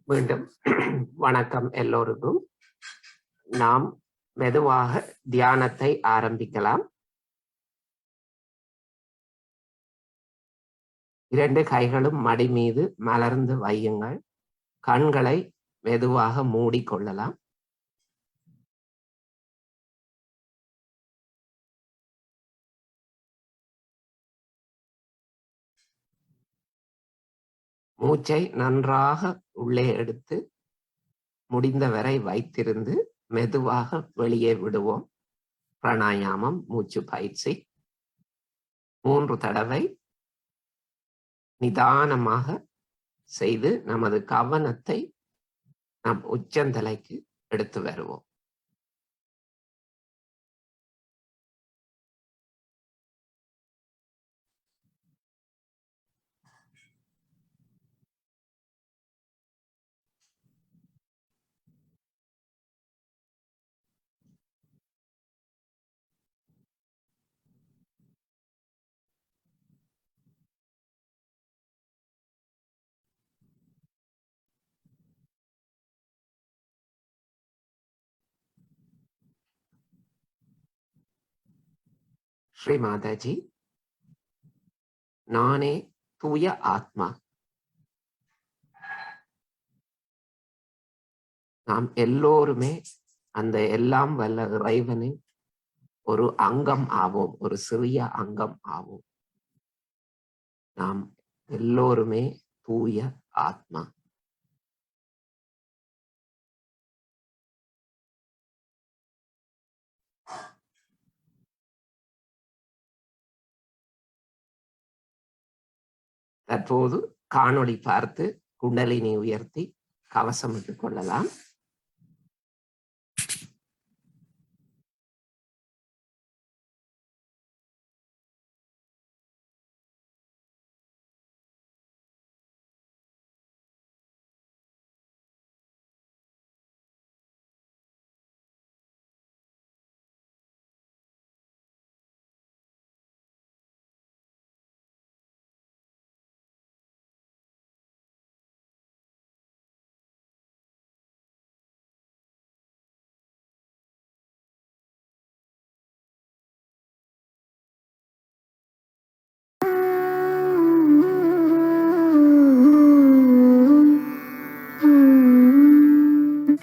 மீண்டும் வணக்கம் எல்லோருக்கும். நாம் மெதுவாக தியானத்தை ஆரம்பிக்கலாம். 2 கைகளும் மடி மீது மலர்ந்து வையுங்கள். கண்களை மெதுவாக மூடிக்கொள்ளலாம். மூச்சை நன்றாக உள்ளே எடுத்து முடிந்தவரை வைத்திருந்து மெதுவாக வெளியே விடுவோம். பிராணாயாமம், மூச்சு பயிற்சி 3 தடவை நிதானமாக செய்து நமது கவனத்தை நம் உச்சந்தலைக்கு எடுத்து வருவோம். ஸ்ரீ மாதாஜி, நானே தூய ஆத்மா. நாம் எல்லோருமே அந்த எல்லாம் வல்ல இறைவனின் ஒரு அங்கம் ஆவோம், ஒரு சிறிய அங்கம் ஆவோம். நாம் எல்லோருமே தூய ஆத்மா. தற்போது காணொளி பார்த்து குண்டலினி உயர்த்தி கவசமிட்டுக் கொள்ளலாம்.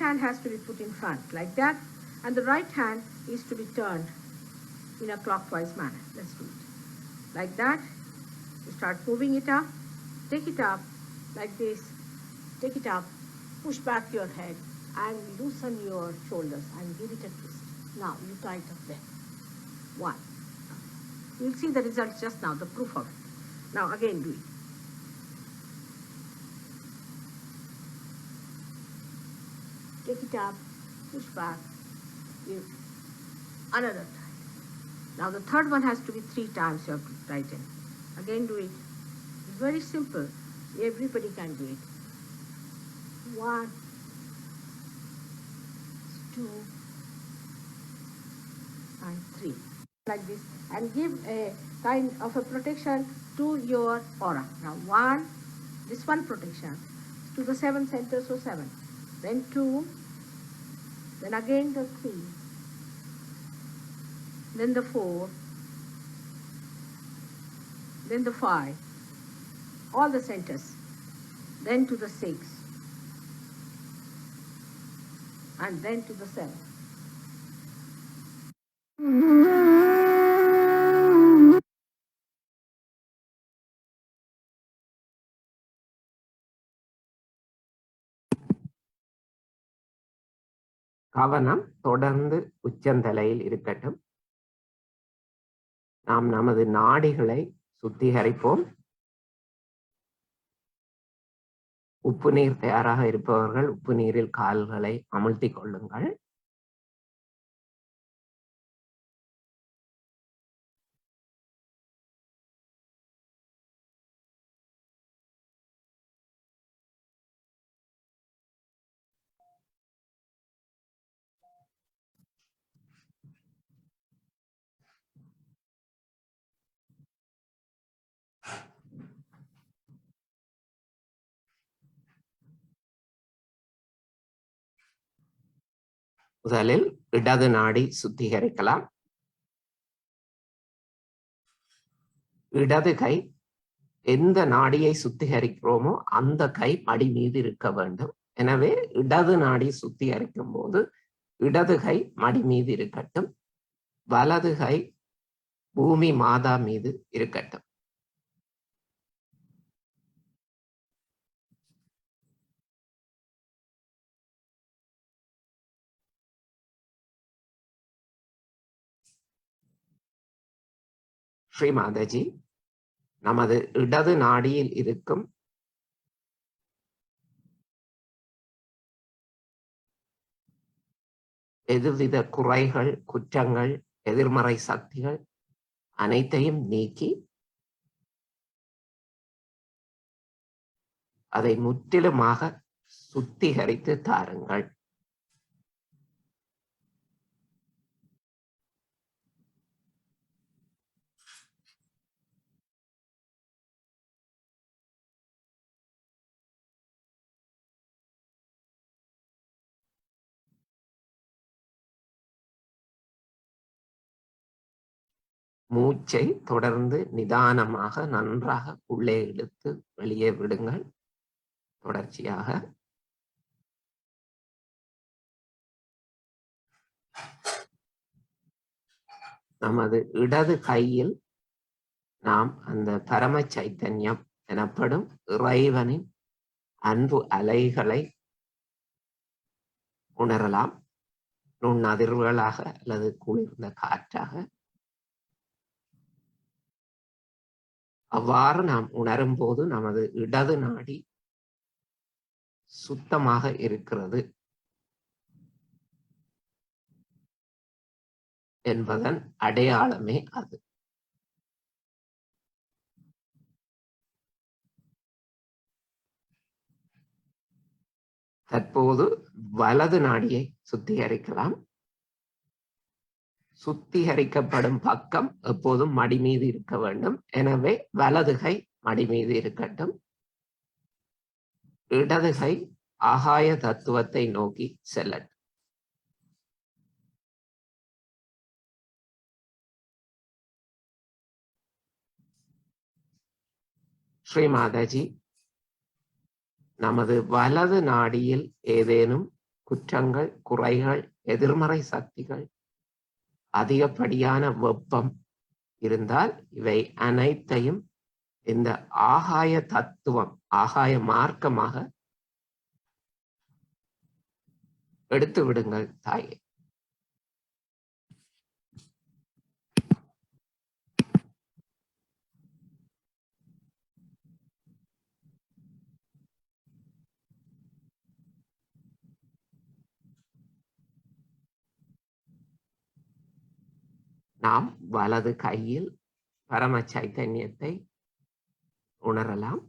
Hand has to be put in front like that, and the right hand is to be turned in a clockwise manner. Let's do it like that. You start moving it up, take it up like this, take it up, push back your head and loosen your shoulders and give it a twist. Now you tight up there. One. You'll see the results just now, the proof of it. Now again do it. Take it up, push back, give another time. Now the third one has to be 3 times you have to tighten. Again do it. It's very simple. Everybody can do it. 1, 2, and 3. Like this. And give a kind of a protection to your aura. Now 1, this one protection to the 7 centers, so 7. Then 2, then again the 3, then the 4, then the 5, all the centers, then to the 6, and then to the 7. கவனம் தொடர்ந்து உச்சந்தலையில் இருக்கட்டும். நாம் நமது நாடிகளை சுத்திகரிப்போம். உப்பு நீர் தயாராக இருப்பவர்கள் உப்பு நீரில் கால்களை அமிழ்த்திக் கொள்ளுங்கள். முதலில் இடது நாடி சுத்திகரிக்கலாம். இடது கை எந்த நாடியை சுத்திகரிக்கிறோமோ அந்த கை மடி மீது இருக்க வேண்டும். எனவே இடது நாடி சுத்திகரிக்கும் போது இடது கை மடி மீது இருக்கட்டும், வலது கை பூமி மாதா மீது இருக்கட்டும். ஸ்ரீ மாதாஜி, நமது இடது நாடியில் இருக்கும் எதுவித குறைகள், குற்றங்கள், எதிர்மறை சக்திகள் அனைத்தையும் நீக்கி அதை முற்றிலுமாக சுத்திகரித்து தாருங்கள். மூச்சை தொடர்ந்து நிதானமாக நன்றாக உள்ளே இழுத்து வெளியே விடுங்கள். தொடர்ச்சியாக நமது இடது கையில் நாம் அந்த பரம சைத்தன்யம் எனப்படும் இறைவனின் அன்பு அலைகளை உணரலாம். நுண்ணதிர்வுகளாக அல்லது குளிர்ந்த காற்றாக. அவ்வாறு நாம் உணரும் போது நமது இடது நாடி சுத்தமாக இருக்கிறது என்பதன் அடையாளமே அது. தற்போது வலது நாடியை சுத்திகரிக்கலாம். சுத்திகரிக்கப்படும் பக்கம் எப்போதும் மடி மீது இருக்க வேண்டும். எனவே வலது கை மடி மீது இருக்கட்டும். இடது கை ஆகாய தத்துவத்தை நோக்கி செல்லட்டும். ஸ்ரீ மாதாஜி, நமது வலது நாடியில் ஏதேனும் குற்றங்கள், குறைகள், எதிர்மறை சக்திகள், அதிகப்படியான வெப்பம் இருந்தால் இவை அனைத்தையும் இந்த ஆகாய தத்துவம், ஆகாய மார்க்கமாக எடுத்து விடுங்கள் தாயே. நாம் வலது கையில் பரம சைத்தன்யத்தை உணரலாம்.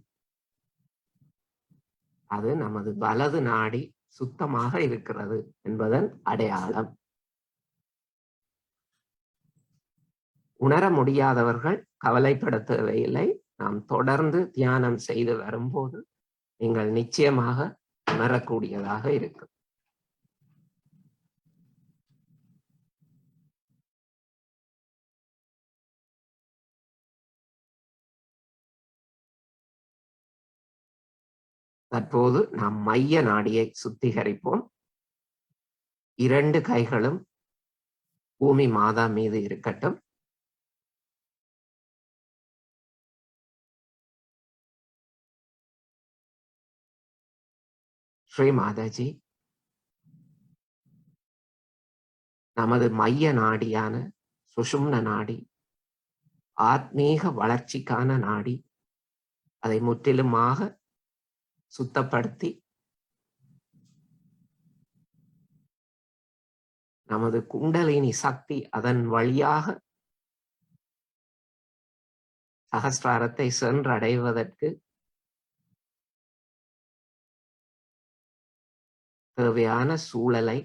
அது நமது வலது நாடி சுத்தமாக இருக்கிறது என்பதன் அடையாளம். உணர முடியாதவர்கள் கவலைப்பட தேவையில்லை. நாம் தொடர்ந்து தியானம் செய்து வரும்போது நீங்கள் நிச்சயமாக உணரக்கூடியதாக இருக்கும். தற்போது நாம் மைய நாடியை சுத்திகரிப்போம். 2 கைகளும் பூமி மாதா மீது இருக்கட்டும். ஸ்ரீ மாதாஜி, நமது மைய நாடியான சுஷும்ன நாடி ஆத்மீக வளர்ச்சிக்கான நாடி. அதை முற்றிலுமாக சுத்தப்படுத்தி நமது குண்டலினி சக்தி அதன் வழியாக சகஸ்ராரத்தை சென்றடைவதற்கு தேவையான சூழலை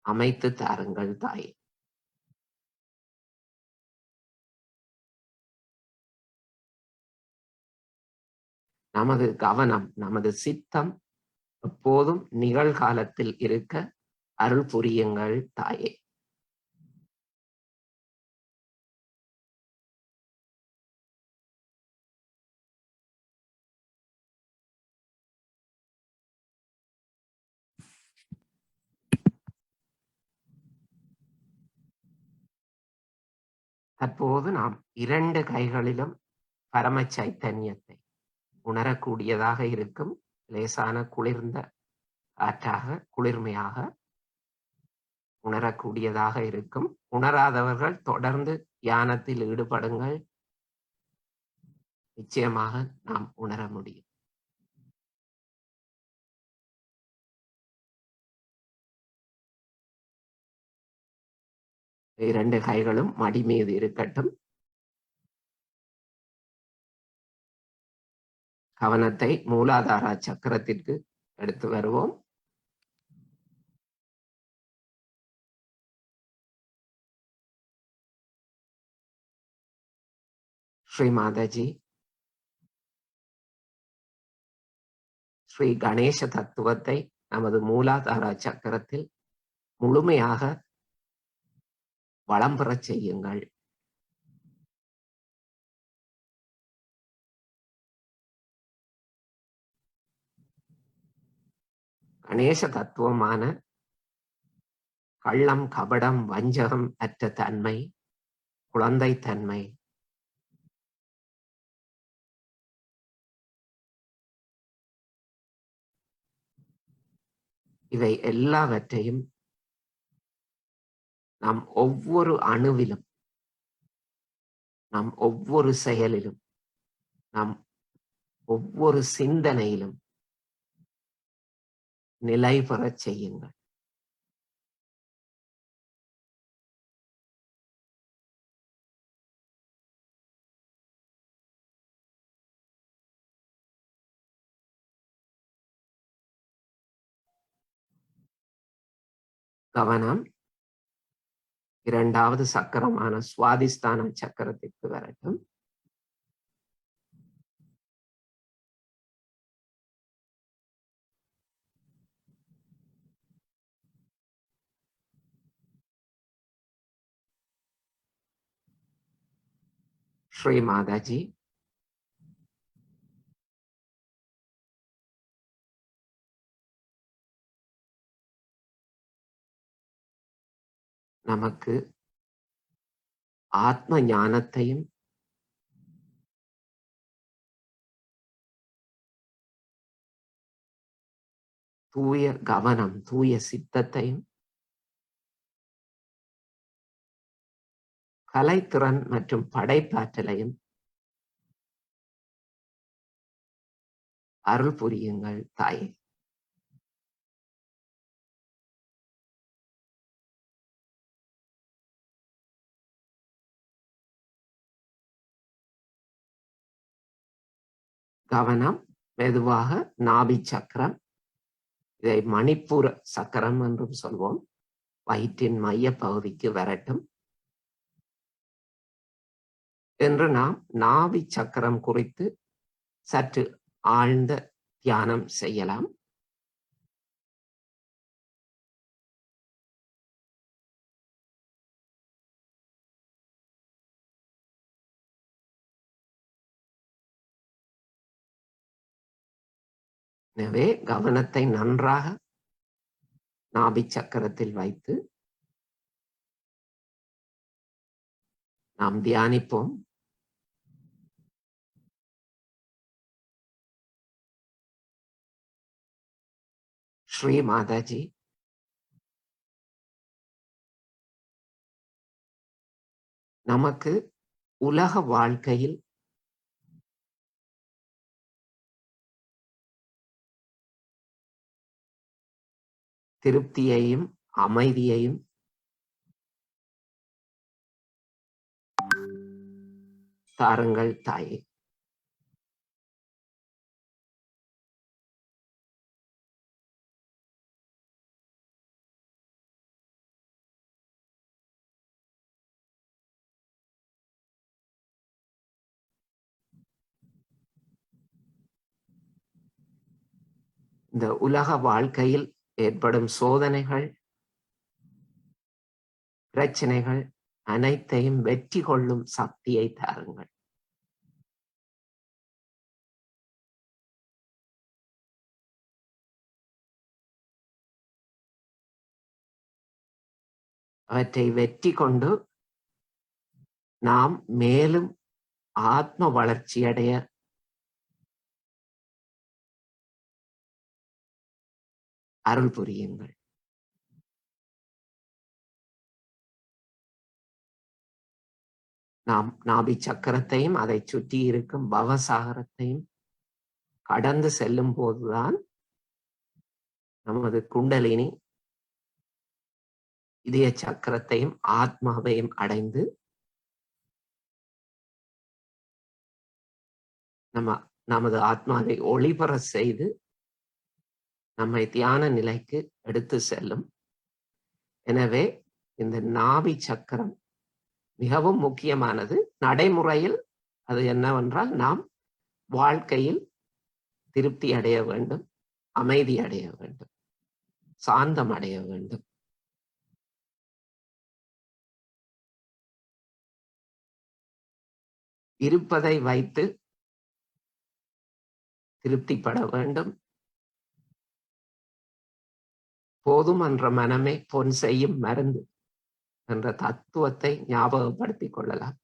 அமைத்து தாருங்கள் தாயே. நமது கவனம், நமது சித்தம் எப்போதும் நிகழ்காலத்தில் இருக்க அருள் புரியுங்கள் தாயே. தற்போது நாம் 2 கைகளிலும் பரம சைத்தன்யத்தை உணரக்கூடியதாக இருக்கும். லேசான குளிர்ந்த காற்றாக, குளிர்மையாக உணரக்கூடியதாக இருக்கும். உணராதவர்கள் தொடர்ந்து தியானத்தில் ஈடுபடுங்கள். நிச்சயமாக நாம் உணர முடியும். இரண்டு கைகளும் மடி மீது இருக்கட்டும். கவனத்தை மூலாதார சக்கரத்திற்கு எடுத்து வருவோம். ஸ்ரீ மாதாஜி, ஸ்ரீ கணேச தத்துவத்தை நமது மூலாதார சக்கரத்தில் முழுமையாக வளம் பெறச் செய்யுங்கள். கணேச தத்துவமான கள்ளம், கபடம், வஞ்சகம் அற்ற தன்மை, குழந்தை தன்மை, இவை எல்லாவற்றையும் நாம் ஒவ்வொரு அணுவிலும், நாம் ஒவ்வொரு செயலிலும், நாம் ஒவ்வொரு சிந்தனையிலும் நிலை பெறச் செய்யுங்கள். கவனம் இரண்டாவது சக்கரமான சுவாதிஸ்தான சக்கரத்திற்கு வரட்டும். ஸ்ரீ மாதாஜி, நமக்கு ஆத்ம ஞானத்தையும் தூய கவனம், தூய சித்தத்தையும் கலைத்திறன் மற்றும் படைப்பாற்றலையும் அருள் புரியுங்கள் தாயே. கவனம் மெதுவாக நாபி சக்கரம், இதை மணிப்பூர சக்கரம் என்றும் சொல்வோம், வயிற்றின் மைய பகுதிக்கு வரட்டும். என்று நாம் நாபி சக்கரம் குறித்து சற்று ஆழ்ந்த தியானம் செய்யலாம். எனவே கவனத்தை நன்றாக நாபி சக்கரத்தில் வைத்து நாம் தியானிப்போம். ஸ்ரீ மாதாஜி, நமக்கு உலக வாழ்க்கையில் திருப்தியையும் அமைதியையும் தாருங்கள் தாயே. இந்த உலக வாழ்க்கையில் ஏற்படும் சோதனைகள், பிரச்சனைகள் அனைத்தையும் வெற்றி கொள்ளும் சக்தியை தாருங்கள். அவற்றை வெற்றி கொண்டு நாம் மேலும் ஆத்ம வளர்ச்சியடைய அருள் புரியுங்கள். நாம் நாபி சக்கரத்தையும் அதை சுற்றி இருக்கும் பவசாகரத்தையும் கடந்து செல்லும் போதுதான் நமது குண்டலினி இதய சக்கரத்தையும் ஆத்மாவையும் அடைந்து நமது ஆத்மாவை ஒளிபெற செய்து நம்மை தியான நிலைக்கு எடுத்து செல்லும். எனவே இந்த நாபி சக்கரம் மிகவும் முக்கியமானது. நடைமுறையில் அது என்னவென்றால் நாம் வாழ்க்கையில் திருப்தி அடைய வேண்டும், அமைதி அடைய வேண்டும், சாந்தம் அடைய வேண்டும். இருப்பதை வைத்து திருப்திப்பட வேண்டும். போதும் என்ற மனமே பொன் செய்யும் மருந்து என்ற தத்துவத்தை ஞாபகப்படுத்திக் கொள்ளலாம்.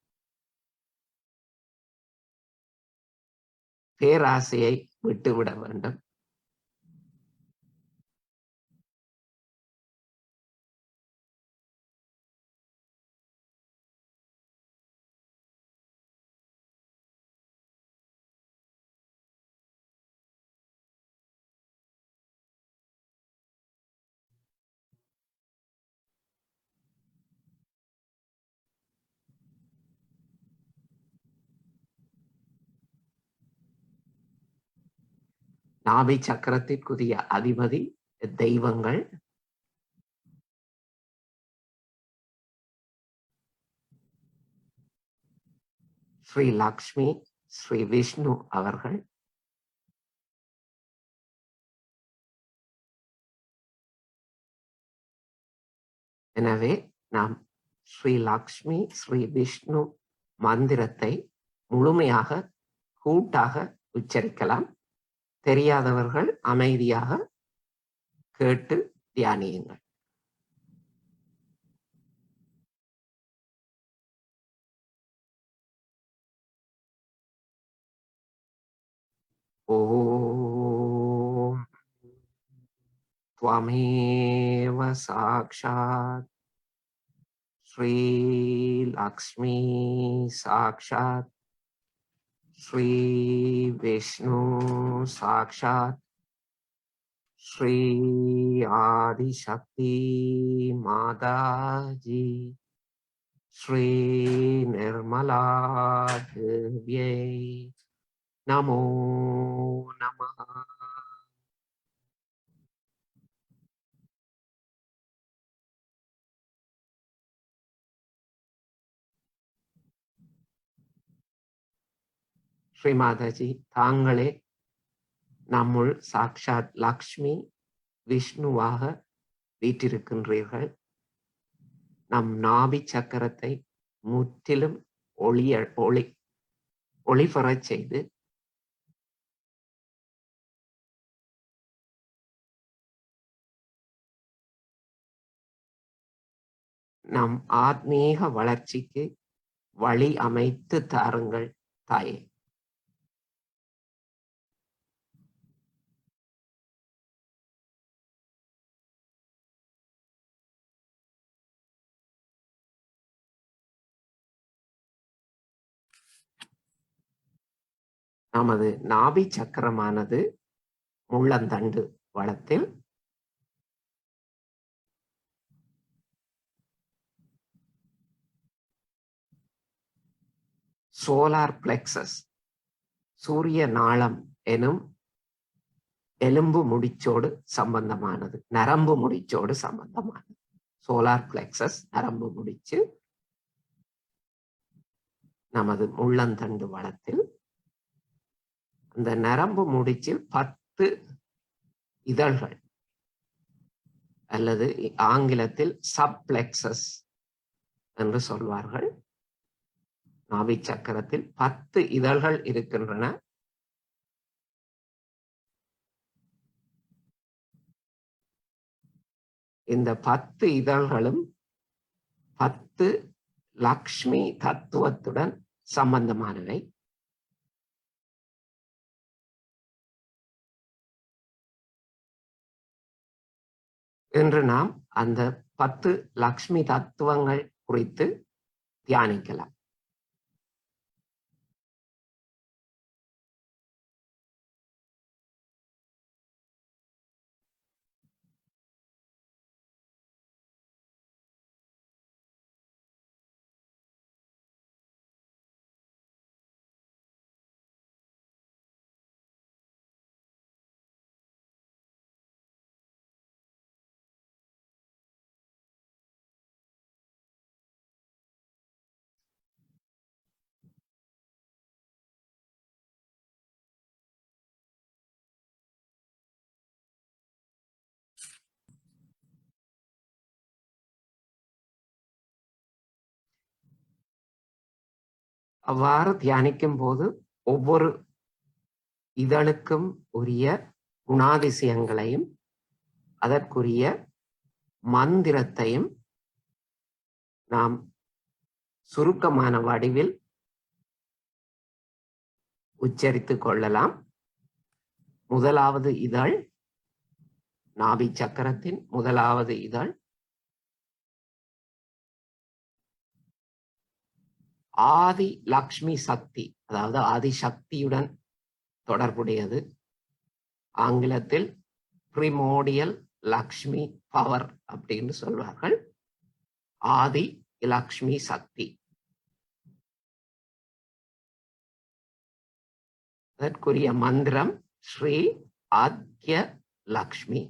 பேராசையை விட்டுவிட வேண்டும். நாபி சக்கரத்திற்குரிய அதிபதி தெய்வங்கள் ஸ்ரீ லக்ஷ்மி, ஸ்ரீ விஷ்ணு அவர்கள். எனவே நாம் ஸ்ரீ லக்ஷ்மி, ஸ்ரீ விஷ்ணு மந்திரத்தை முழுமையாக கூட்டாக உச்சரிக்கலாம். தெரியாதவர்கள் அமைதியாக கேட்டு தியானியுங்கள். ஓம் त्वमेव साक्षात् श्री लक्ष्मी साक्षात् श्री विष्णु साक्षात् श्री आदिशक्ति माता जी श्री निर्मला देव्यै नमो नमः. ஸ்ரீ மாதாஜி, தாங்களே நம்முள் சாக்ஷாத் லக்ஷ்மி விஷ்ணுவாக வீற்றிருக்கின்றீர்கள். நம் நாபி சக்கரத்தை முற்றிலும் ஒளிபெறச் செய்து நம் ஆத்மீக வளர்ச்சிக்கு வழி அமைத்து தாருங்கள் தாயே. நமது நாபி சக்கரமானது முள்ளந்தண்டு வளத்தில் சோலார் பிளெக்சஸ் சூரிய நாளம் எனும் எலும்பு முடிச்சோடு சம்பந்தமானது, நரம்பு முடிச்சோடு சம்பந்தமானது. சோலார் பிளெக்சஸ் நரம்பு முடிச்சு நமது முள்ளந்தண்டு வளத்தில் அந்த நரம்பு முடிச்சில் 10 இதழ்கள் அல்லது ஆங்கிலத்தில் சப்பிளெக்சஸ் என்று சொல்வார்கள். நாபி சக்கரத்தில் 10 இதழ்கள் இருக்கின்றன. இந்த 10 இதழ்களும் 10 லக்ஷ்மி தத்துவத்துடன் சம்பந்தமானவை. இன்று நாம் அந்த 10 லக்ஷ்மி தத்துவங்கள் குறித்து தியானிக்கலாம். அவ்வாறு தியானிக்கும் போது ஒவ்வொரு இதழுக்கும் உரிய குணாதிசயங்களையும் அதற்குரிய மந்திரத்தையும் நாம் சுருக்கமான வடிவில் உச்சரித்துக் கொள்ளலாம். முதலாவது இதழ், நாபி சக்கரத்தின் முதலாவது இதழ் ஆதி லக்ஷ்மி சக்தி, அதாவது ஆதி சக்தியுடன் தொடர்புடையது. ஆங்கிலத்தில் பிரிமோடியல் லக்ஷ்மி பவர் அப்படின்னு சொல்வார்கள். ஆதி லக்ஷ்மி சக்தி. அதற்குரிய மந்திரம் ஸ்ரீ ஆத்ய லக்ஷ்மி,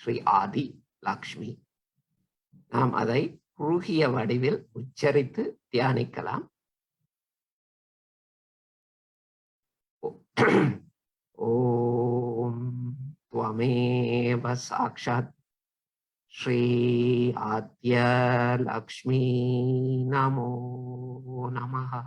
ஸ்ரீ ஆதி லக்ஷ்மி. நாம் அதை குறுகிய வடிவில் உச்சரித்து தியானிக்கலாம். ஓம் த்வமேவ சாக்ஷாத் ஸ்ரீ ஆத்ய லக்ஷ்மி நமோ நமஹ.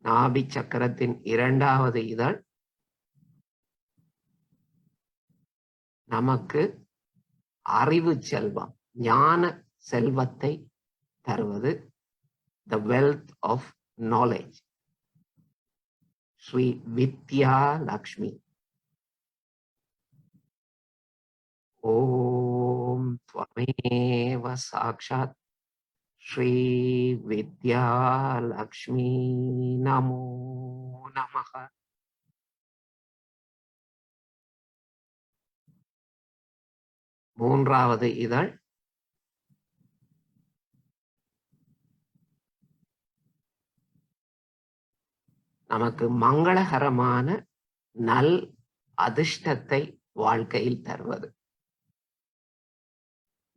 நாபி சக்கரத்தின் இரண்டாவது இதழ் நமக்கு அறிவு செல்வம், ஞான செல்வத்தை தருவது. The wealth of knowledge. Sri வித்யா லக்ஷ்மி. ஓம் த்வமேவ சாக்ஷாத் ஸ்ரீ வித்யா லக்ஷ்மி நமோ நமஹ. மூன்றாவது இதழ் நமக்கு மங்களகரமான நல் அதிர்ஷ்டத்தை வாழ்க்கையில் தருவது.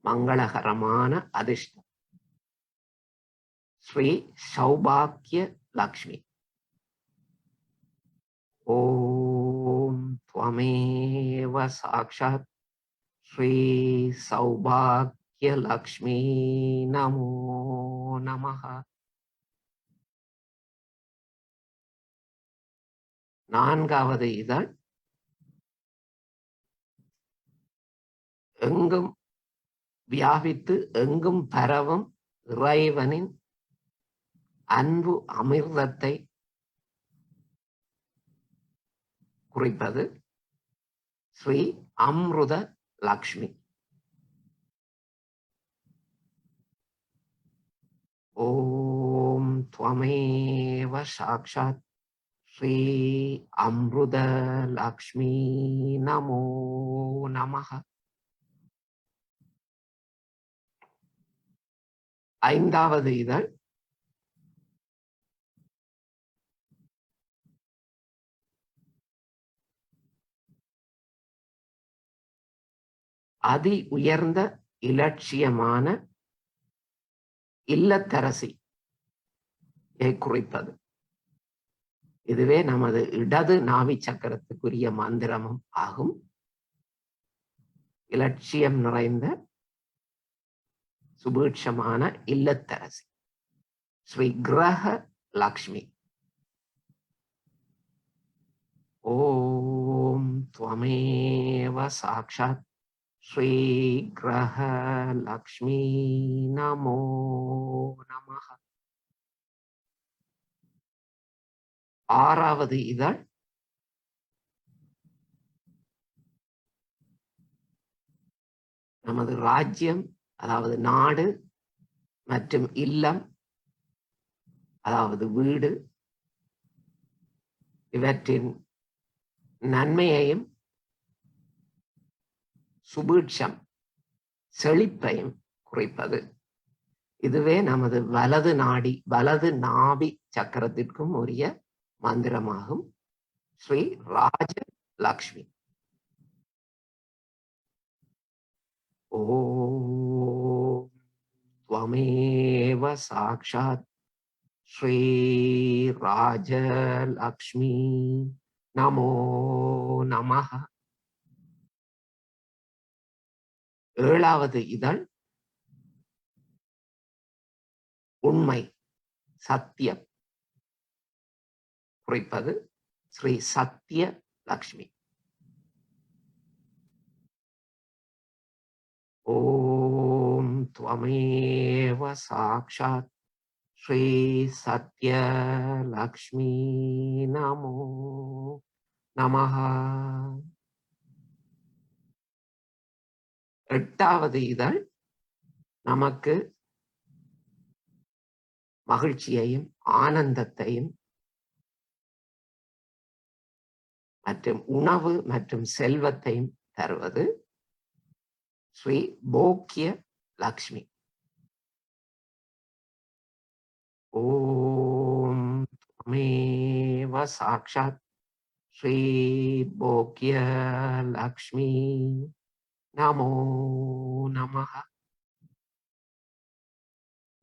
மங்களகரமான அதிர்ஷ்டம். ஸ்ரீ சௌபாக்கிய லக்ஷ்மி. ஓம் த்வமேவ சாக்ஷாத் ஸ்ரீ சௌபாக்கிய லக்ஷ்மி நமோ நமஹ. நான்காவது இதழ் எங்கும் வியாபித்து எங்கும் பரவும் இறைவனின் அன்பு அமிர்தத்தை குறிப்பது. ஸ்ரீ அம்ருத லக்ஷ்மி. ஓம் த்வமேவ சாக்ஷாத் ஸ்ரீ அம்ருத லக்ஷ்மி நமோ நமஹ. ஐந்தாவது இதழ் அதி உயர்ந்த இலட்சியமான இல்லத்தரசி குறிப்பது. இதுவே நமது இடது நாவி சக்கரத்துக்குரிய மந்திரமும் ஆகும். இலட்சியம் நிறைந்த சுபீட்சமான இல்லத்தரசி ஸ்ரீ கிரக லக்ஷ்மி. ஓம் த்வமேவ சாக்ஷாத் ஸ்ரீ கிரக லக்ஷ்மி நமோ நமः. ஆறாவது இதழ் நமது ராஜ்யம், அதாவது நாடு மற்றும் இல்லம், அதாவது வீடு, இவற்றின் நன்மையையும் சுபீட்சம் செழிப்பையும் குறிப்பது. இதுவே நமது வலது நாபி சக்கரத்திற்கும் உரிய மந்திரமாகும். ஸ்ரீ ராஜ லக்ஷ்மி. ஓம் த்வமேவ சாக்ஷாத் ஸ்ரீ ராஜலக்ஷ்மி நமோ நமः. ஏழாவது இதழ் உண்மை, சத்தியம் குறிப்பது. ஸ்ரீ சத்ய லக்ஷ்மி. ஓம் த்வமேவ சாக்ஷாத் ஸ்ரீ சத்ய லக்ஷ்மி நமோ நமः. எட்டாவது இதழ் நமக்கு மகிழ்ச்சியையும் ஆனந்தத்தையும் மற்றும் உணவு மற்றும் செல்வத்தையும் தருவது. ஸ்ரீ போக்கிய லக்ஷ்மி. ஓம் த்வமேவ சாக்ஷாத் ஸ்ரீ போக்கிய லக்ஷ்மி நமோ நமः.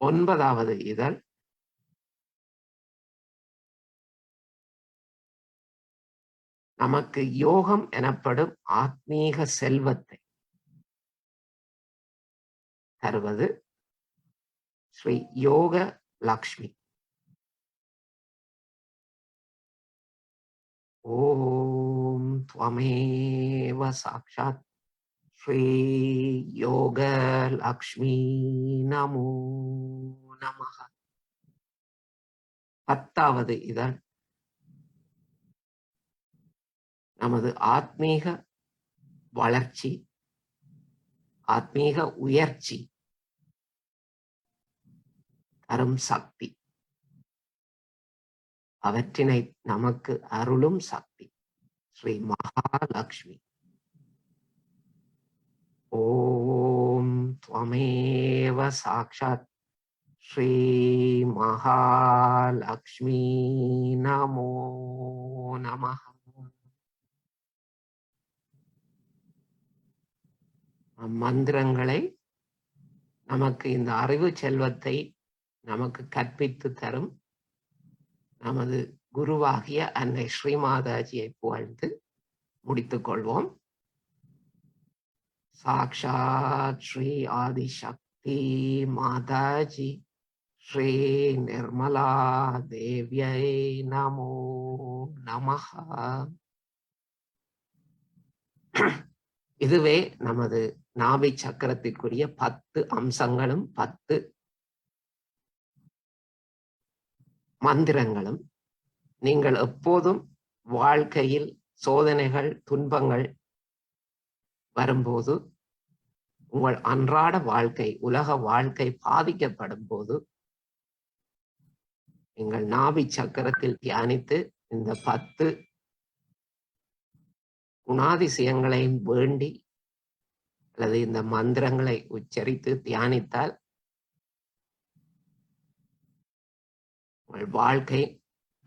ஒன்பதாவது இதழ் நமக்கு யோகம் எனப்படும் ஆத்மீக செல்வத்தை தருவது. ஸ்ரீ யோக லக்ஷ்மி. ஓம் த்வமேவ சாக்ஷாத் ஸ்ரீ யோக லக்ஷ்மி நமோ நமः. பத்தாவது இதழ் நமது ஆத்மீக வளர்ச்சி, ஆத்மீக உயர்ச்சி தரும் சக்தி, அவற்றினை நமக்கு அருளும் சக்தி. ஸ்ரீ மகாலட்சுமி. ஓம் த்வமேவ சாக்ஷாத் ஸ்ரீ மகாலட்சுமி நமோ நமः. மந்திரங்களை நமக்கு இந்த அறிவு செல்வத்தை நமக்கு கற்பித்து தரும் நமது குருவாகிய அன்னை ஸ்ரீமாதாஜியை புகழ்ந்து முடித்துக் கொள்வோம். சாக்ஷாத் ஸ்ரீ ஆதிசக்தி மாதாஜி ஸ்ரீ நிர்மலா தேவியை நமோ நமः. இதுவே நமது நாபி சக்கரத்திற்குரிய 10 அம்சங்களும் 10 மந்திரங்களும். நீங்கள் எப்போதும் வாழ்க்கையில் சோதனைகள், துன்பங்கள் வரும்போது, உங்கள் அன்றாட வாழ்க்கை, உலக வாழ்க்கை பாதிக்கப்படும் போது, நீங்கள் நாபி சக்கரத்தில் தியானித்து இந்த 10 குணாதிசயங்களையும் வேண்டி அல்லது இந்த மந்திரங்களை உச்சரித்து தியானித்தால் உங்கள் வாழ்க்கை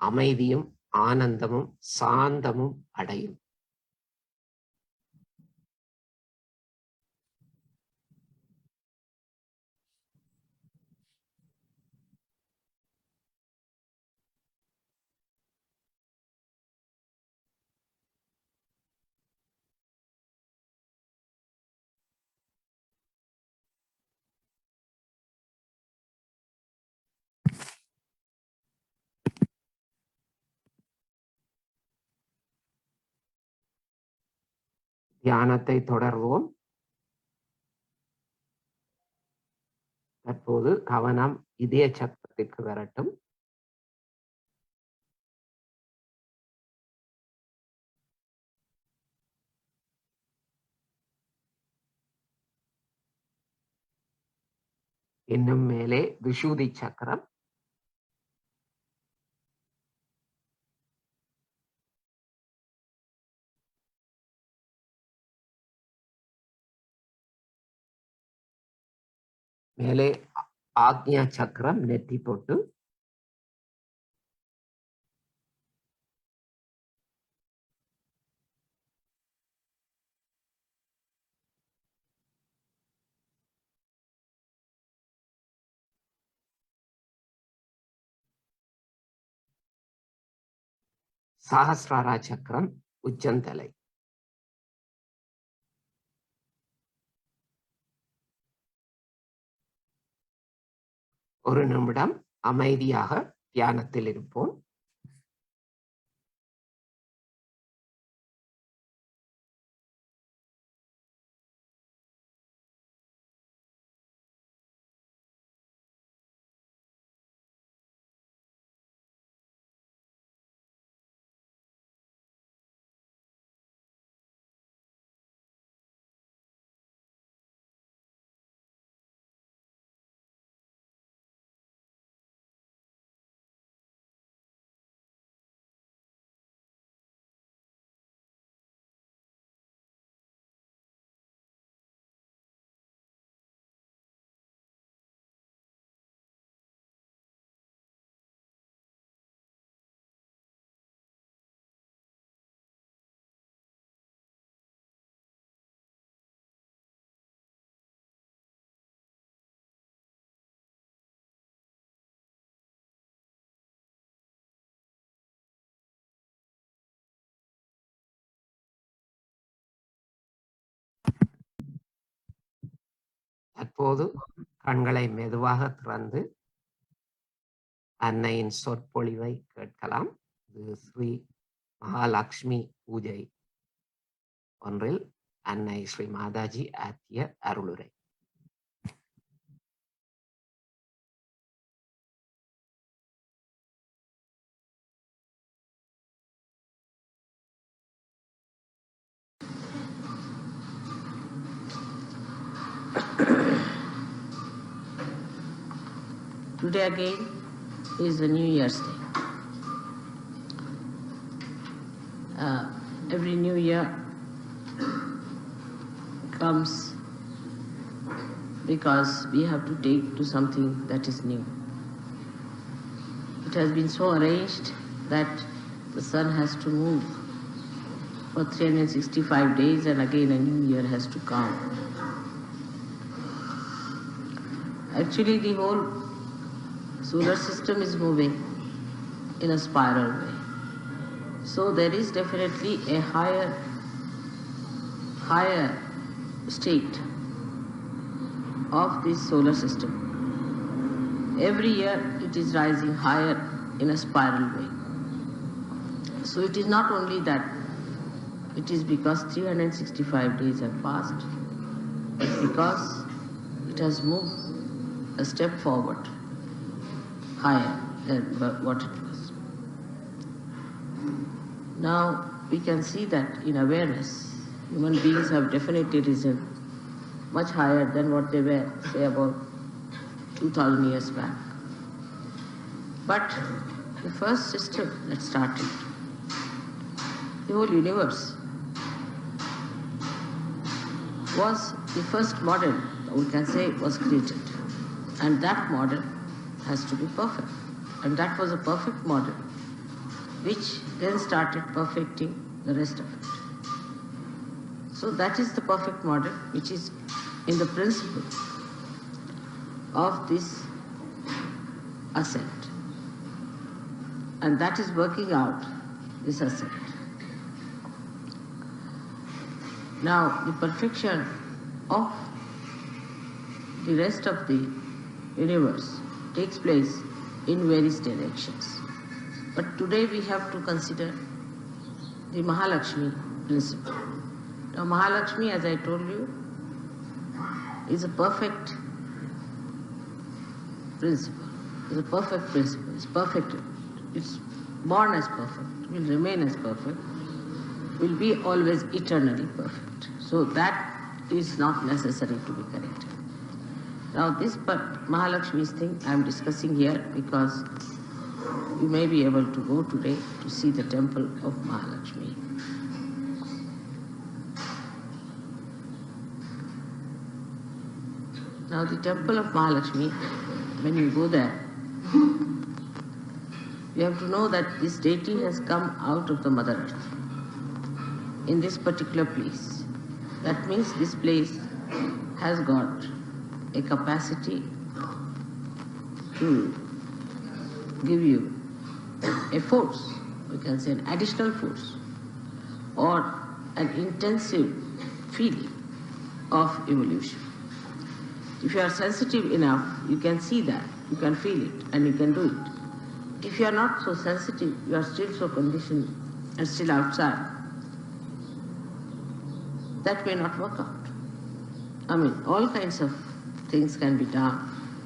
அமைதியும் ஆனந்தமும் சாந்தமும் அடையும். தியானத்தை தொடர்வோம். தற்போது கவனம் இதய சக்கரத்திற்கு வரட்டும். இன்னும் மேலே விஷுதி சக்கரம், மேலே ஆக்ஞா சக்கரம், நெற்றி பொட்டு, சஹஸ்ராரா சக்கரம், உச்சந்தலை. ஒரு நிமிடம் அமைதியாக தியானத்தில் இருப்போம். தற்போது கண்களை மெதுவாக திறந்து அன்னையின் சொற்பொழிவை கேட்கலாம். இது ஸ்ரீ மகாலட்சுமி பூஜை ஒன்றில் அன்னை ஸ்ரீ மாதாஜி ஆற்றிய அருளுரை. Today again is the New Year's Day. Every New Year comes because we have to take to something that is new. It has been so arranged that the sun has to move for 365 days and again a new year has to come. Actually, the whole solar system is moving in a spiral way. So there is definitely a higher state of this solar system. Every year it is rising higher in a spiral way. So it is not only that it is because 365 days have passed, but because it has moved a step forward, higher than what it was. Now we can see that in awareness, human beings have definitely risen much higher than what they were, say, about 2000 years back. But the first system that started, the whole universe, was the first model, we can say, was created. And that model has to be perfect. And that was a perfect model, which then started perfecting the rest of it. So that is the perfect model, which is in the principle of this ascent. And that is working out this ascent. Now, the perfection of the rest of the universe takes place in various directions. But today we have to consider the Mahalakshmi principle. Now Mahalakshmi, as I told you, is a perfect principle. Is a perfect principle. It's perfect. It's born as perfect, will remain as perfect, will be always eternally perfect. So that is not necessary to be corrected. Now this Mahalakshmi's thing I am discussing here because you may be able to go today to see the temple of Mahalakshmi. Now the temple of Mahalakshmi, when you go there, you have to know that this deity has come out of the Mother Earth in this particular place. That means this place has got a capacity to give you a force, we can say an additional force, or an intensive feeling of evolution. If you are sensitive enough, you can see that, you can feel it, and you can do it. If you are not so sensitive, you are still so conditioned and still outside, that may not work out. I mean, all kinds of things can be done,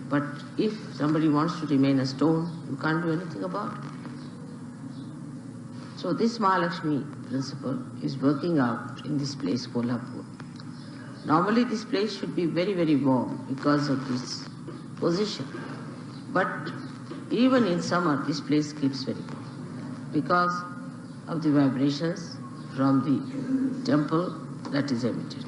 but if somebody wants to remain a stone, you can't do anything about it. So this Mahalakshmi principle is working out in this place, Kolhapur. Normally this place should be very, very warm because of this position. But even in summer, this place keeps very warm because of the vibrations from the temple that is emitted.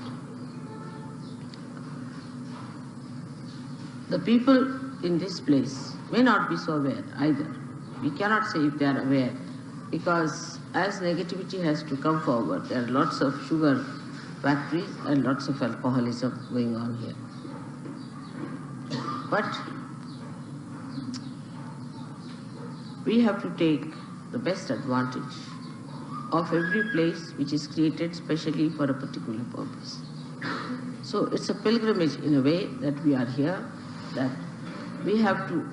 The people in this place may not be so aware either. We cannot say if they are aware because as negativity has to come forward, there are lots of sugar factories and lots of alcoholism going on here. But we have to take the best advantage of every place which is created specially for a particular purpose. So it's a pilgrimage in a way that we are here, that we have to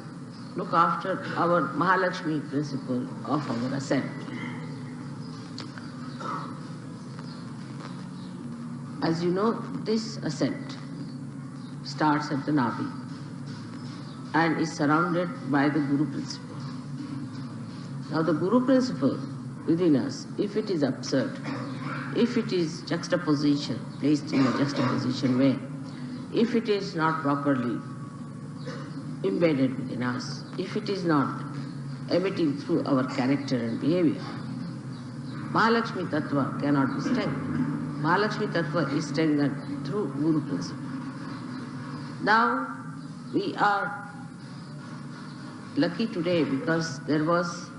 look after our Mahalakshmi principle of our ascent. As you know, this ascent starts at the Navi and is surrounded by the Guru principle. Now the Guru principle within us, if it is absurd, if it is juxtaposition, placed in a juxtaposition way, if it is not properly embedded within us, if it is not emitting through our character and behavior, Mahalakshmi Tattva cannot be strengthened. Mahalakshmi Tattva is strengthened through Guru principle. Now we are lucky today because there was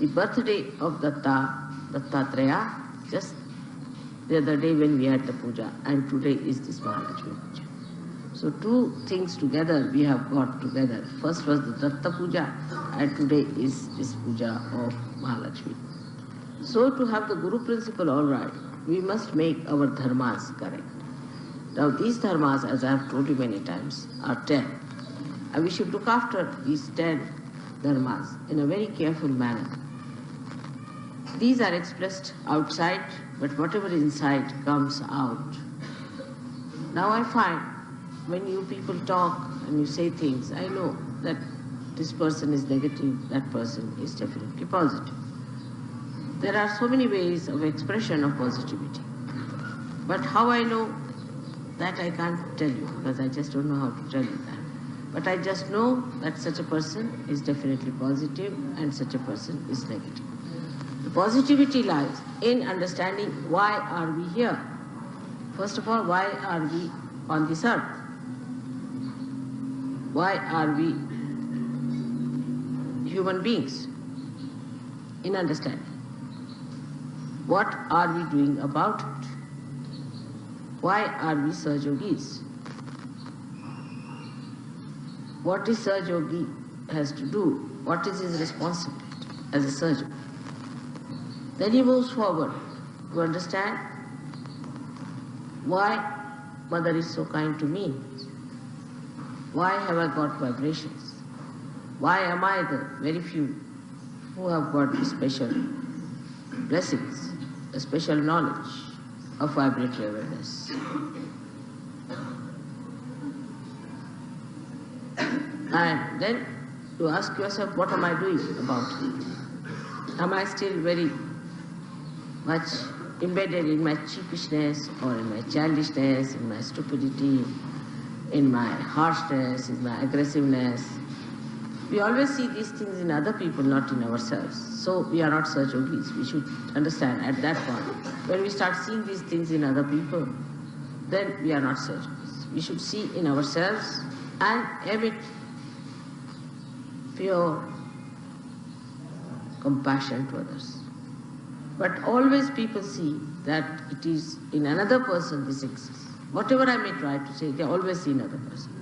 the birthday of Dattatreya, just the other day when we had the puja, and today is this Mahalakshmi puja. So two things together we have got together. First was the Datta puja and today is this puja of Mahalakshmi. So to have the Guru principle all right, we must make our dharmas correct. Now these dharmas, as I have told you many times, are 10. And we should look after these 10 dharmas in a very careful manner. These are expressed outside, but whatever is inside comes out. Now I find when you people talk and you say things, I know that this person is negative, that person is definitely positive. There are so many ways of expression of positivity. But how I know that I can't tell you because I just don't know how to tell you that. But I just know that such a person is definitely positive and such a person is negative. The positivity lies in understanding why are we here. First of all, why are we on this earth? Why are we human beings? In understanding. What are we doing about it? Why are we Saj Yogis? What is Saj Yogi has to do? What is his responsibility as a Saj Yogi? Then he moves forward to understand why Mother is so kind to me. Why have I got vibrations? Why am I the very few who have got the special blessings, the special knowledge, of vibratory awareness. And then you ask yourself, what am I doing about it? Am I still very much embedded in my cheapishness or in my childishness, in my stupidity, in my harshness, in my aggressiveness? We always see these things in other people, not in ourselves. So we are not Saj Yogis. We should understand at that point, when we start seeing these things in other people, then we are not Saj Yogis. We should see in ourselves and emit pure compassion to others. But always people see that it is in another person this exists. Whatever I may try to say, they always see another person.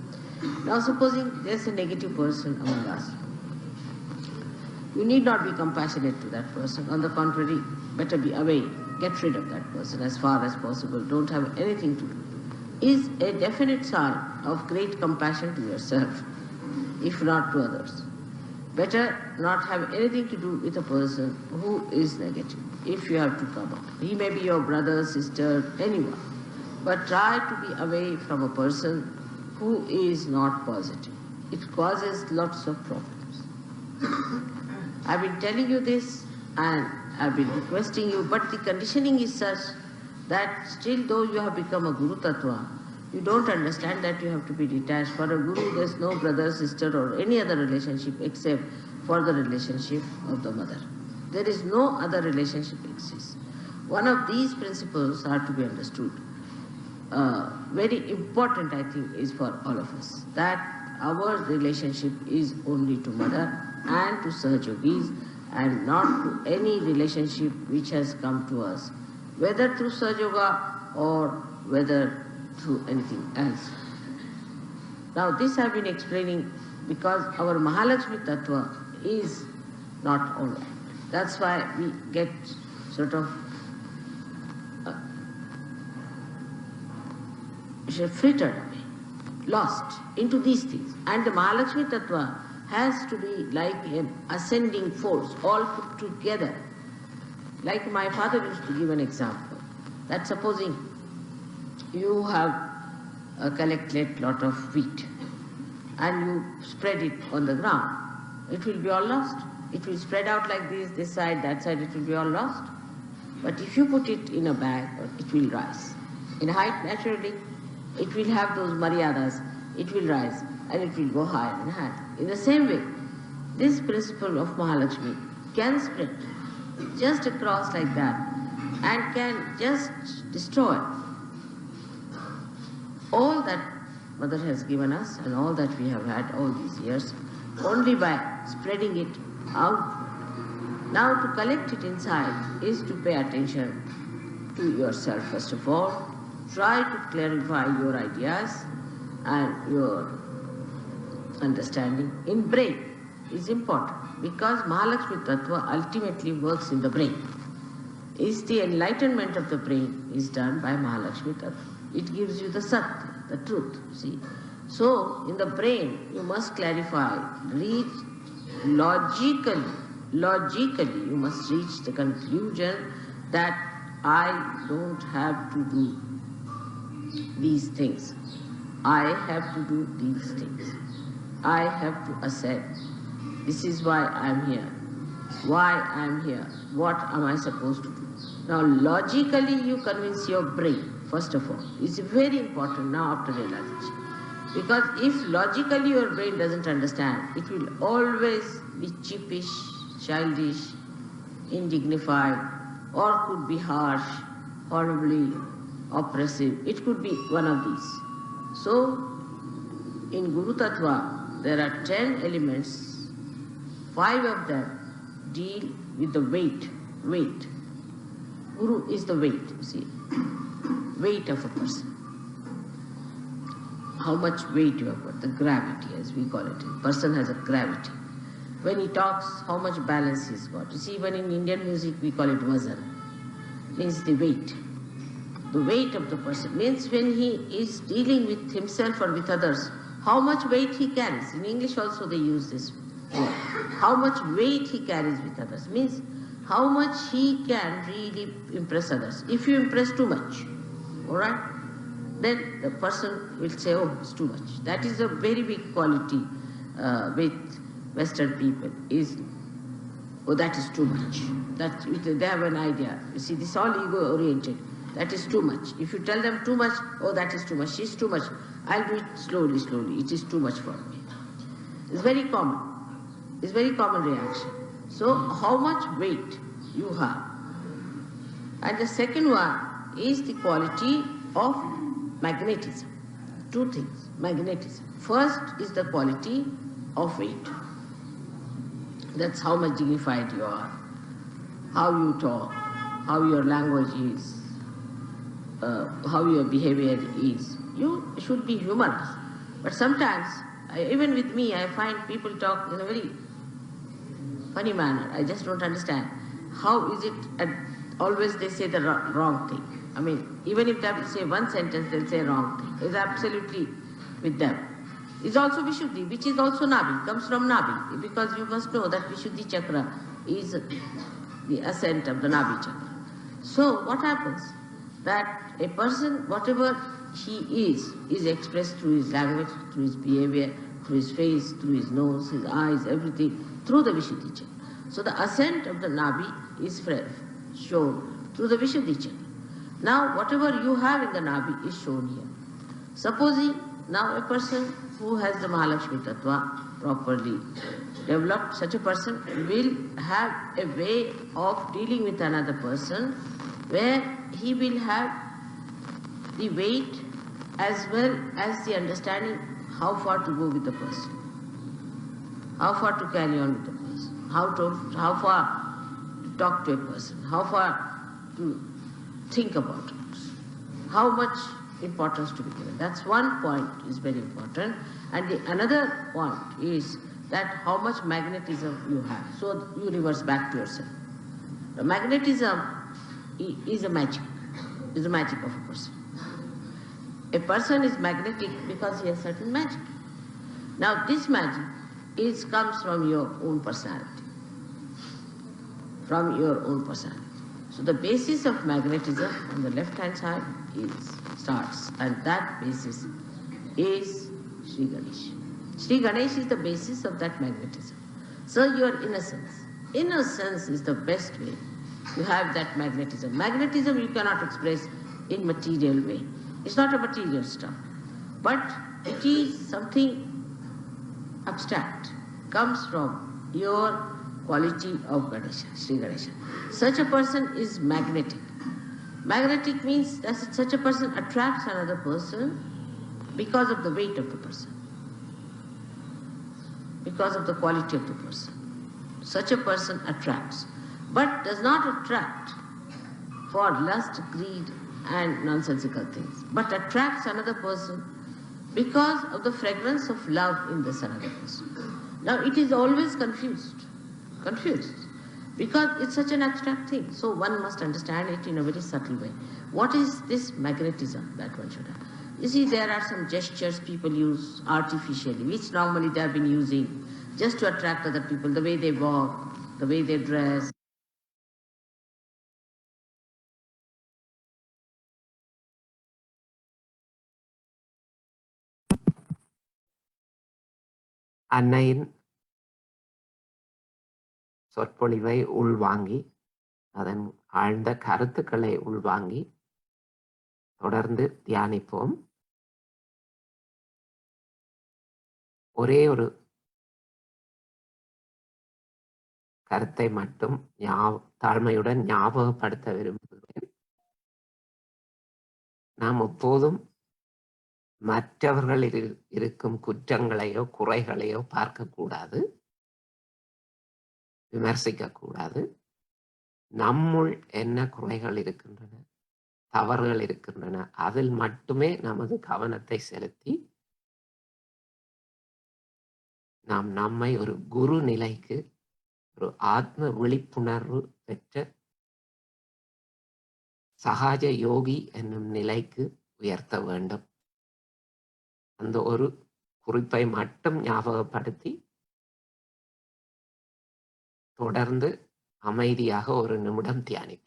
Now supposing there's a negative person among us. You need not be compassionate to that person. On the contrary, better be away. Get rid of that person as far as possible. Don't have anything to do. Is a definite sign of great compassion to yourself, if not to others. Better not have anything to do with a person who is negative, if you have to come out. He may be your brother, sister, anyone. But try to be away from a person who is not positive. It causes lots of problems. I've been telling you this and I've been requesting you, but the conditioning is such that still though you have become a Guru Tattva, you don't understand that you have to be detached. For a Guru, there's no brother, sister or any other relationship except for the relationship of the mother. There is no other relationship exists. One of these principles are to be understood. Very important, I think, is for all of us, that our relationship is only to mother and to Saj Yogis and not to any relationship which has come to us, whether through Saj Yoga or whether through anything else. Now this I've been explaining because our Mahalakshmi Tattva is not all right. That's why we get sort of frittered away, lost into these things. And the Mahalakshmi Tattva has to be like an ascending force, all put together. Like my father used to give an example, that supposing you have collected lot of wheat and you spread it on the ground, it will be all lost. It will spread out like this side, that side, it will be all lost. But if you put it in a bag, it will rise. In height, naturally, it will have those maryadas, it will rise and it will go higher and higher. In the same way, this principle of Mahalakshmi can spread just across like that and can just destroy all that Mother has given us and all that we have had all these years only by spreading it out. Now to collect it inside is to pay attention to yourself first of all. Try to clarify your ideas and your understanding in brain is important because Mahalakshmi Tattva ultimately works in the brain. Is the enlightenment of the brain is done by Mahalakshmi Tattva. It gives you the Satya, the truth, see. So in the brain you must clarify, reach logically you must reach the conclusion that I don't have to do these things. I have to do these things. I have to accept. This is why I am here. Why I am here. What am I supposed to do? Now logically you convince your brain, first of all. It's very important now after realization. Because if logically your brain doesn't understand, it will always be cheapish, childish, indignified, or could be harsh, horribly oppressive. It could be one of these. So, in Guru Tattva, there are 10 elements. 5 of them deal with the weight. Guru is the weight, you see. Weight of a person. How much weight you have got, the gravity as we call it. A person has a gravity. When he talks, how much balance he's got. You see, even in Indian music we call it vazan. Means the weight. The weight of the person means when he is dealing with himself or with others, how much weight he carries. In English also they use this word. How much weight he carries with others means how much he can really impress others. If you impress too much, all right, then the person will say, oh, it's too much. That is a very big quality with Western people, is, oh, that is too much. They have an idea. You see, this is all ego-oriented. That is too much. If you tell them too much, oh, that is too much, she's too much. I'll do it slowly, slowly. It is too much for me. It's very common. It's very common reaction. So, how much weight you have. And the second one is the quality of magnetism. Two things, magnetism. First is the quality of weight. That's how much dignified you are, how you talk, how your language is, how your behavior is. You should be humorous. But sometimes, even with me, I find people talk in a very funny manner. I just don't understand. How is it always they say the wrong thing? I mean, even if they have to say one sentence, they'll say wrong thing. It's absolutely with them. It's also Vishuddhi, which is also Nabi, comes from Nabi, because you must know that Vishuddhi chakra is the ascent of the Nabi chakra. So what happens? That a person, whatever he is expressed through his language, through his behavior, through his face, through his nose, his eyes, everything, through the Vishuddhi chakra. So the ascent of the Nabi is shown through the Vishuddhi chakra. Now whatever you have in the Nabi is shown here. Supposing now a person who has the Mahalakshmi Tattva properly developed, such a person will have a way of dealing with another person where he will have the weight as well as the understanding how far to go with the person, how far to carry on with the person, how far to talk to a person, how far to think about it, how much importance to be given. That's one point is very important. And the another point is that how much magnetism you have. So you reverse back to yourself. The magnetism is a magic of a person. A person is magnetic because he has certain magic. Now this magic comes from your own personality. From your own personality. So the basis of magnetism on the left hand side starts, and that basis is Sri Ganesh. Sri Ganesh is the basis of that magnetism. So your innocence. Innocence is the best way to have that magnetism. Magnetism you cannot express in material way. It's not a material stuff. But it is something abstract. Comes from your quality of Ganesha, Sri Ganesha. Such a person is magnetic. Magnetic means that such a person attracts another person because of the weight of the person, because of the quality of the person. Such a person attracts, but does not attract for lust, greed and nonsensical things, but attracts another person because of the fragrance of love in this another person. Now it is always confused, because it's such an abstract thing. So one must understand it in a very subtle way. What is this magnetism that one should have? You see, there are some gestures people use artificially, which normally they have been using just to attract other people, the way they walk, the way they dress. அன்னையின் சொற்பொழிவை உள்வாங்கி அதன் ஆழ்ந்த கருத்துக்களை உள்வாங்கி தொடர்ந்து தியானிப்போம். ஒரே ஒரு கருத்தை மட்டும் தாழ்மையுடன் ஞாபகப்படுத்த விரும்புகிறேன். நாம் எப்போதும் மற்றவர்களில் இருக்கும் குற்றங்களையோ குறைகளையோ பார்க்கக்கூடாது, விமர்சிக்கக்கூடாது. நம்முள் என்ன குறைகள் இருக்கின்றன, தவறுகள் இருக்கின்றன, அதில் மட்டுமே நமது கவனத்தை செலுத்தி நாம் நம்மை ஒரு குரு நிலைக்கு, ஒரு ஆத்ம விழிப்புணர்வு பெற்ற சகாஜ யோகி என்னும் நிலைக்கு உயர்த்த வேண்டும். அந்த ஒரு குறிப்பை மட்டும் ஞாபகப்படுத்தி தொடர்ந்து அமைதியாக ஒரு நிமிடம் தியானிப்போம்.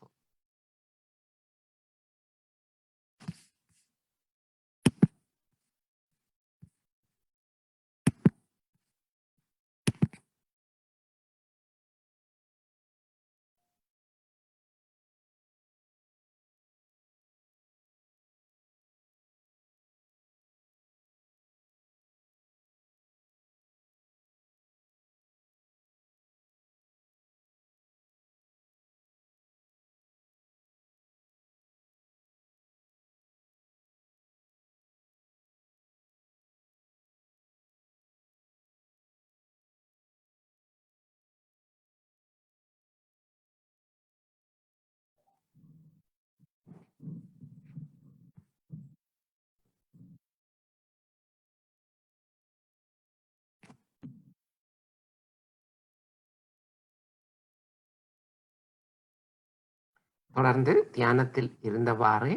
தொடர்ந்து தியானத்தில் இருந்தவாறே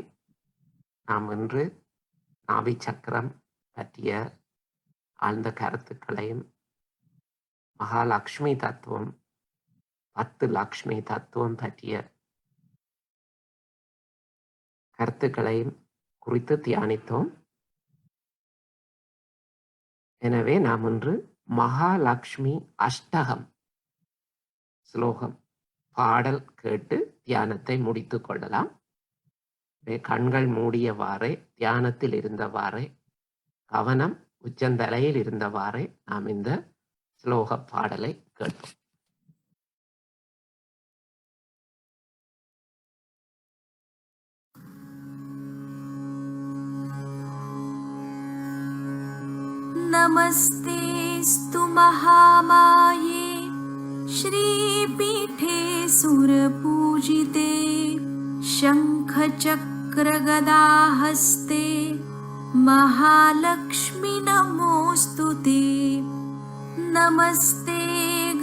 நாம் இன்று நாபி சக்கரம் பற்றிய ஆழ்ந்த கருத்துக்களையும், மகாலட்சுமி தத்துவம், 10 லக்ஷ்மி தத்துவம் பற்றிய கருத்துக்களையும் குறித்து தியானித்தோம். எனவே நாம் இன்று மகாலட்சுமி அஷ்டகம் ஸ்லோகம் பாடல் கேட்டு தியானத்தை முடித்துக் கொள்ளலாம். கண்கள் மூடியவாறே, தியானத்தில் இருந்தவாறே, கவனம் உச்சந்தலையில் இருந்தவாறே நாம் இந்த ஸ்லோக பாடலை கேட்போம். नमस्तेस्तु महामाये श्रीपीठे सुरपूजिते शङ्खचक्रगदाहस्ते महालक्ष्मी नमोऽस्तु ते। नमस्ते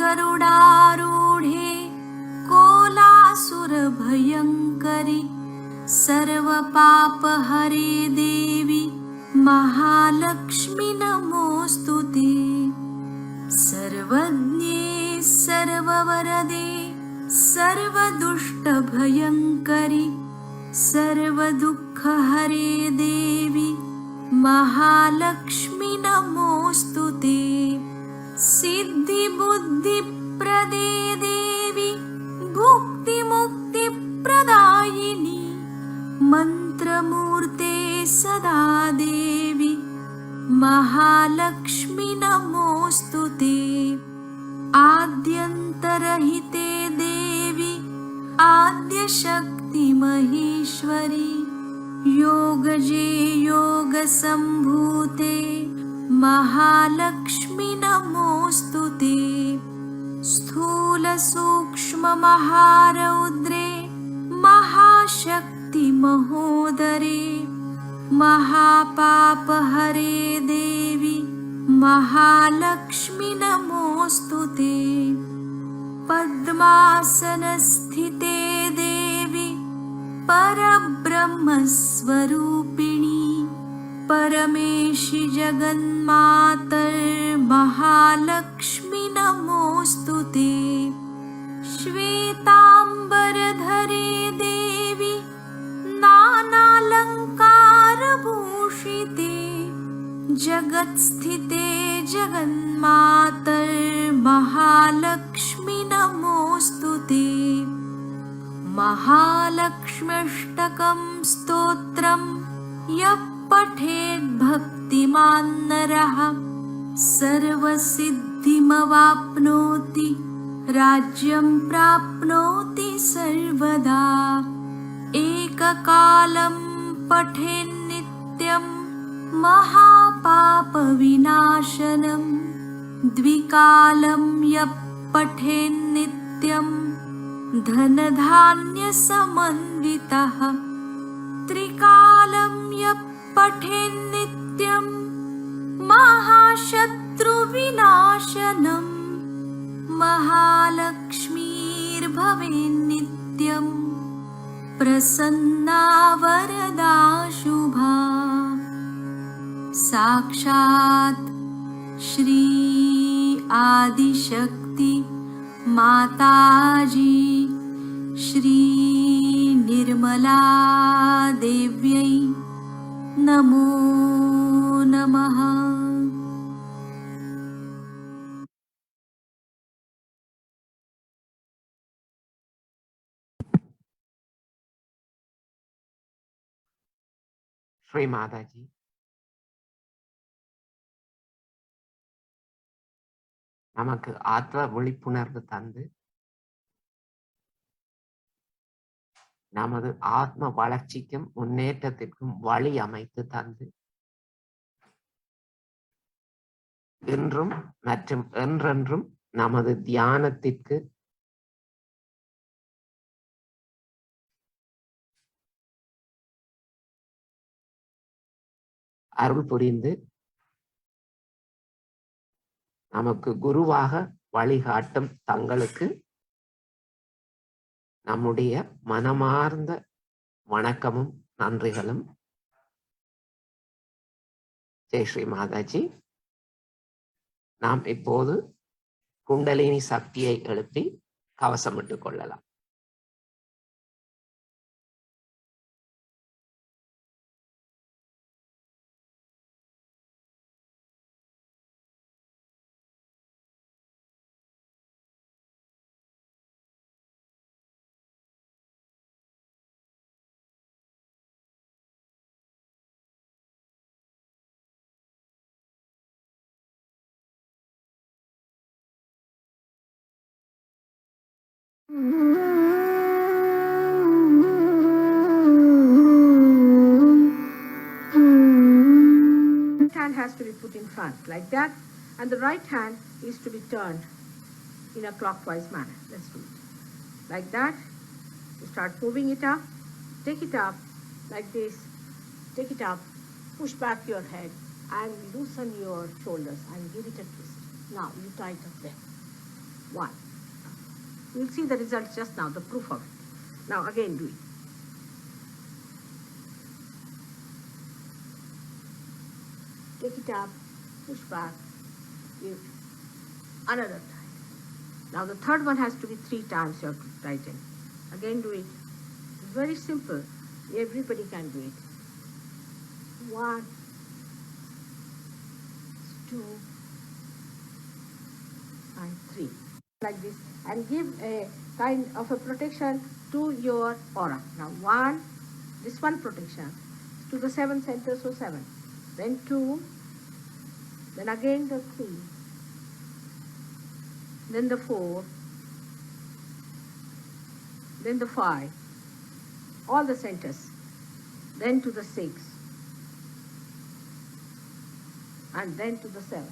गरुडारूढे कोलासुरभयङ्करि सर्वपापहरे देवी महालक्ष्मी नमोऽस्तु ते। सर्वज्ञे सर्ववरदे सर्वदुष्टभयङ्करि सर्वदुःखहरे देवी महालक्ष्मी नमोऽस्तु ते। सिद्धिबुद्धिप्रदे देवी भुक्तिमुक्तिप्रदायिनी मन्त्रमूर्ते सदा देवी महालक्ष्मी नमोऽस्तु ते। आद्यन्तरहिते देवी आद्यशक्ति महेश्वरी योगजे योगसम्भूते महालक्ष्मी नमोऽस्तु ते। स्थूलसूक्ष्ममहारौद्रे महाशक्ति महोदरे महापापहरे देवी महालक्ष्मी नमोऽस्तु ते। पद्मासनस्थिते देवी परब्रह्मस्वरूपिणी परमेशि जगन्मातर्महालक्ष्मी नमोऽस्तु ते। श्वेताम्बरधरे देवी नानालङ्कारभूषिते जगत्स्थिते जगन्मातर्महालक्ष्मी नमोऽस्तु ते। महालक्ष्म्यष्टकं स्तोत्रं यः पठेद्भक्तिमान् नरः सर्वसिद्धिमवाप्नोति राज्यं प्राप्नोति सर्वदा। एककालं पठेन्नित्यं महापापविनाशनं द्विकालं यः पठेन्नित्यं धनधान्यसमन्वितः त्रिकालं यः पठेन्नित्यं महाशत्रुविनाशनं महालक्ष्मीर्भवेन्नित्यं प्रसन्ना वरदा शुभा। साक्षात् श्री आदिशक्ति माताजी श्री निर्मला देव्यै नमो नमः। ஸ்ரீ மாதாஜி, நமக்கு ஆத்ம விழிப்புணர்வு தந்து நமது ஆத்ம வளர்ச்சிக்கும் முன்னேற்றத்திற்கும் வழி அமைத்து தந்து இன்றும் மற்றும் என்றென்றும் நமது தியானத்திற்கு அருள் புரிந்து நமக்கு குருவாக வழிகாட்டும் தங்களுக்கு நம்முடைய மனமார்ந்த வணக்கமும் நன்றிகளும். ஜெய் ஸ்ரீ மாதாஜி. நாம் இப்போது குண்டலினி சக்தியை எழுப்பி கவசமிட்டுக் கொள்ளலாம். Hand has to be put in front like that, and the right hand is to be turned in a clockwise manner. Let's do it like that. You start moving it up, take it up like this, take it up, push back your head and loosen your shoulders and give it a twist. Now you tighten them. One. You'll see the results just now, the proof of it. Now again do it. Take it up, push back, give another time. Now the third one has to be 3 times you have to tighten. Again do it. It's very simple. Everybody can do it. 1, 2, and 3. Like this. And give a kind of a protection to your aura. Now 1, this one protection to the 7 centers, so 7. Then 2, then again the 3, then the 4, then the 5, all the centers, then to the 6, and then to the 7.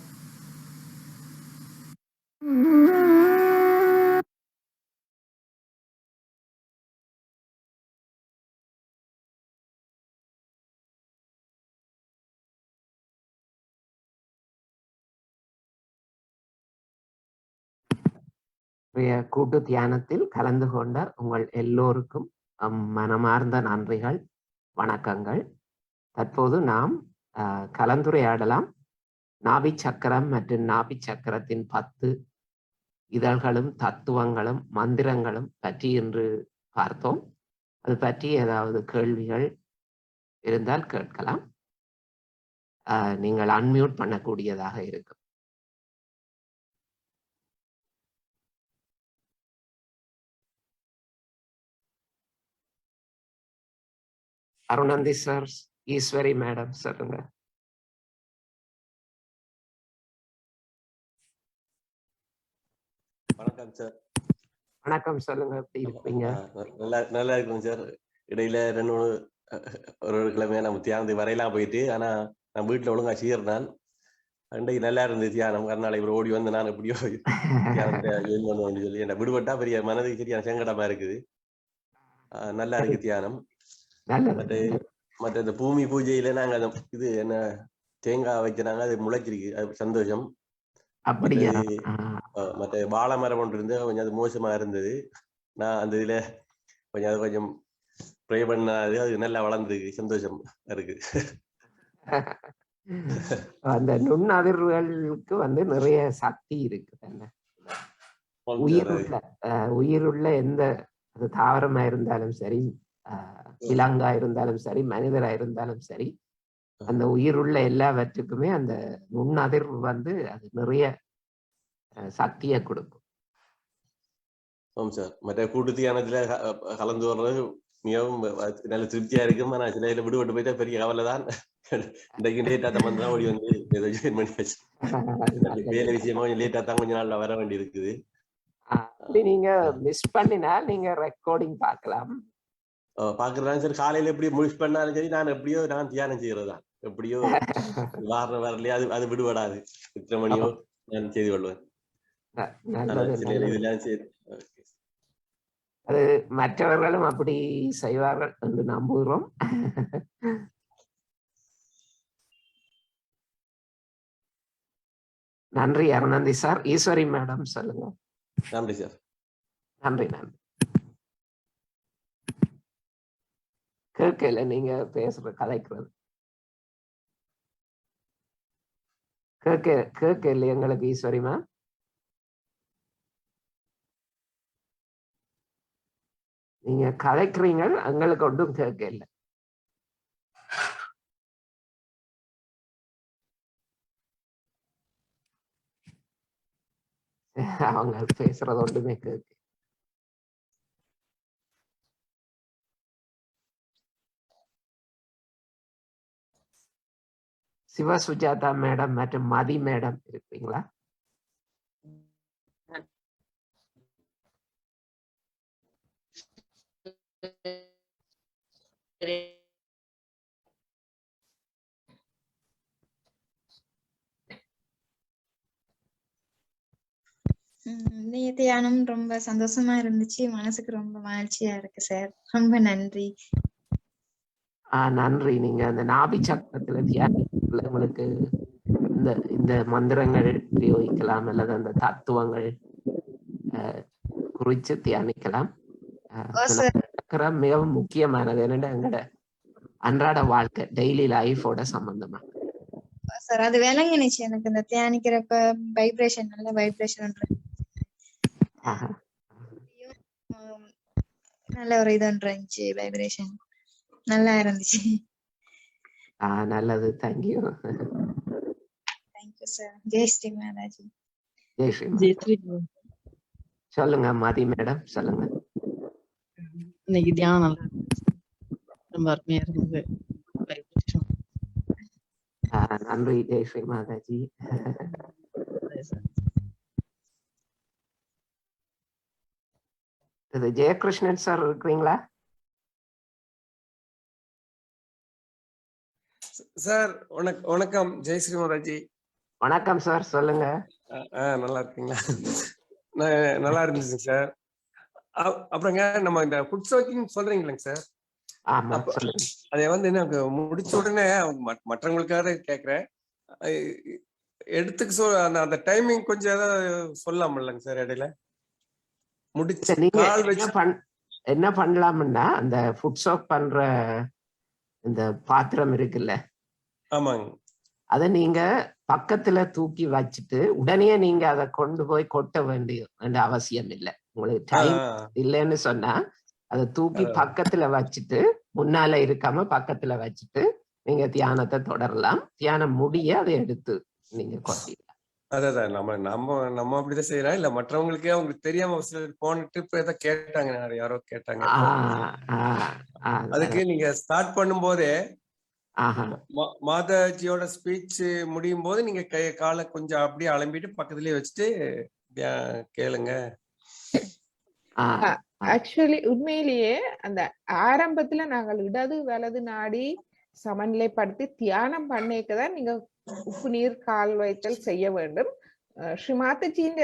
கூட்டு தியானத்தில் கலந்து கொண்ட உங்கள் எல்லோருக்கும் மனமார்ந்த நன்றிகள், வணக்கங்கள். தற்போது நாம் கலந்துரையாடலாம். நாபி சக்கரம் மற்றும் நாபி சக்கரத்தின் 10 இதழ்களும் தத்துவங்களும் மந்திரங்களும் பற்றி இன்று பார்த்தோம். அது பற்றி ஏதாவது கேள்விகள் இருந்தால் கேட்கலாம். நீங்கள் அன்மியூட் பண்ணக்கூடியதாக இருக்கும். அருணந்தி சார், ஈஸ்வரி மேடம் சொல்லுங்க. வணக்கம் சார். வணக்கம், சொல்லுங்க. எப்படி இருப்பீங்க? நல்லா இருக்குங்க சார். இடையில 2-3 ஒரு கிழமையா நம்ம தியானத்துக்கு வரையலாம் போயிட்டு, ஆனா நான் வீட்டுல ஒழுங்கா செய்யறேன். அன்றைக்கு நல்லா இருந்தது தியானம். கர்நாடக இவர் ஓடி வந்து நான் எப்படியோ தியானத்தை ஜாயின் பண்ணுவேன்னு சொல்லி என்ன விடுபட்டா பெரிய மனதுக்கு சரியான சங்கடமா இருக்குது. நல்லா இருக்கு தியானம். மற்ற இந்த பூமி பூஜையில நாங்க இது என்ன தேங்காய் வைக்கிறாங்க, அது முளைச்சிருக்கு, அது சந்தோஷம். அப்படியா? மற்ற வாழை மரம் ஒன்று இருந்து கொஞ்சம் அது மோசமா இருந்தது. நான் அந்த இதுல கொஞ்சம் ப்ரே பண்ணாது, அது நல்லா வளர்ந்துருக்கு, சந்தோஷம் இருக்கு. அந்த நுண்ணதிர்வுகளுக்கு நிறைய சக்தி இருக்கு. உயிருள்ள எந்த அது தாவரமா இருந்தாலும் சரி, விலங்கா இருந்தாலும் சரி, மனிதரா இருந்தாலும் சரி, அந்த உயிருள்ள எல்லாவற்றுக்குமே அந்த நுண்ணதிர்வு வந்து அது நிறைய சக்தியை கொடுக்கும். ஆமாம் சார். மற்ற கூட்டு தியானத்துல கலந்து வர்றது மிகவும் நல்ல திருப்தியா இருக்கும். ஆனா சில இதுல விடுபட்டு போயிட்டா பெரிய கவலை தான். இன்றைக்கு லேட்டா தான் வந்தா ஓடி வந்து ஏதோ ஜாயின் பண்ணியாச்சு. வேலை விஷயமா கொஞ்சம் லேட்டா தான் கொஞ்ச நாள்ல வர வேண்டி இருக்குது. அப்படி நீங்க மிஸ் பண்ணினா நீங்க ரெக்கார்டிங் பார்க்கலாம். பாக்குறேன் சார். காலையில எப்படி மிஸ் பண்ணாலும் சரி, நான் தியானம் செய்யறதுதான். எப்படியோ வரலையா அது விடுபடாது. எத்தனை மணியோ நான் செய்து கொள்வேன். இதெல்லாம் சரி. அது மற்றவர்களும் அப்படி செய்வார்கள் என்று நம்புகிறோம். நன்றி அருணந்தி சார். ஈஸ்வரி மேடம் சொல்லுங்க. நன்றி சார். நன்றி. கேட்கல நீங்க பேசுற கதைக்கிறது கேட்கல எங்களுக்கு. ஈஸ்வரி மேம் நீங்க கதைக்கிறீங்க, எங்களுக்கு ஒன்றும் கேட்கல. அவங்க பேசுறது ஒன்றுமே கேட்க. சிவசுஜாதா மேடம் மற்றும் மதி மேடம் இருப்பீங்களா? தியானம் ரொம்ப சந்தோஷமா இருந்துச்சு. மனசுக்கு ரொம்ப மகிழ்ச்சியா இருக்கு சார். ரொம்ப நன்றி. நன்றி. நீங்க அந்த நாபி சக்கரத்துல தியானத்துல உங்களுக்கு இந்த மந்திரங்கள் உபயோகிக்கலாம், அல்லது அந்த தத்துவங்கள் குறிச்சு தியானிக்கலாம். சக்கரம் மிகவும் முக்கியமானது. என்னன்னா எங்களோட அன்றாட வாழ்க்கை, டெய்லி லைஃபோட சம்பந்தமா சார். அது விளங்கினுச்சு எனக்கு. இந்த தியானிக்கிறப்ப வைப்ரேஷன், நல்ல வைப்ரேஷன், நல்ல ஒரு இது இருந்துச்சு. வைப்ரேஷன் நல்லா இருந்துச்சு. நல்லது. தேங்க்யூ. Thank you sir. ஜெய் ஸ்ரீ மாதாஜி. ஜெய் ஸ்ரீ. சொல்லுங்க மதி மேடம், சொல்லுங்க. இன்னைக்கு தியானம் ரொம்ப அருமையா இருந்தது. நன்றி. ஜெய் ஸ்ரீ மாதாஜி. இது ஜெயகிருஷ்ணன் சார் இருக்கிறீங்களா? சார் வணக்கம். ஜெய் ஸ்ரீ மாதாஜி. வணக்கம் சார், சொல்லுங்க. நல்லா இருக்கீங்களா? நல்லா இருந்துச்சு சார். அப்புறங்க நம்ம இந்த ஃபுட் சோக்கிங் சொல்றீங்களேங்க சார், அதை வந்து எனக்கு முடிச்ச உடனே மற்றவங்களுக்காக கேட்குறேன். எடுத்துக்க அந்த டைமிங் கொஞ்சம் ஏதாவது சொல்லலாம்லங்க சார் இடையில முடிச்சு என்ன பண்ணலாம்னா, அந்த ஃபுட் சோக் பண்ற இந்த பாத்திரம் இருக்குல்ல, ஆமாங்க, அத நீங்க பக்கத்துல தூக்கி வச்சுட்டு உடனே நீங்க அதை கொண்டு போய் கொட்ட வேண்டிய அவசியம் இல்லை. உங்களுக்கு டைம் இல்லைன்னு சொன்னா அதை தூக்கி பக்கத்துல வச்சுட்டு, முன்னால இருக்காம பக்கத்துல வச்சுட்டு நீங்க தியானத்தை தொடரலாம். தியானம் முடிய அதை எடுத்து நீங்க கொட்டிடலாம். அதான் நம்ம அப்படிதான் செய்யறோம். இல்ல மற்றவங்களுக்கே அவங்களுக்கு தெரியாம போன ட்ரிப் ஏதோ கேட்டாங்க, யாரோ கேட்டாங்க. அதுக்கு நீங்க ஸ்டார்ட் பண்ணும் போதே மாதாஜியோட ஸ்பீச் முடியும் போது நீங்க காலை கொஞ்சம் அப்படியே அலம்பிட்டு பக்கத்துலயே வச்சுட்டு கேளுங்க. ஆக்சுவலி உண்மையிலேயே அந்த ஆரம்பத்துல நாங்கள் இடது வலது நாடி சமநிலைப்படுத்தி தியானம் பண்ணிக்கதான் நீங்க உப்பு நீர் கால் வைத்தல் செய்ய வேண்டும். ஸ்ரீமாதாஜியின்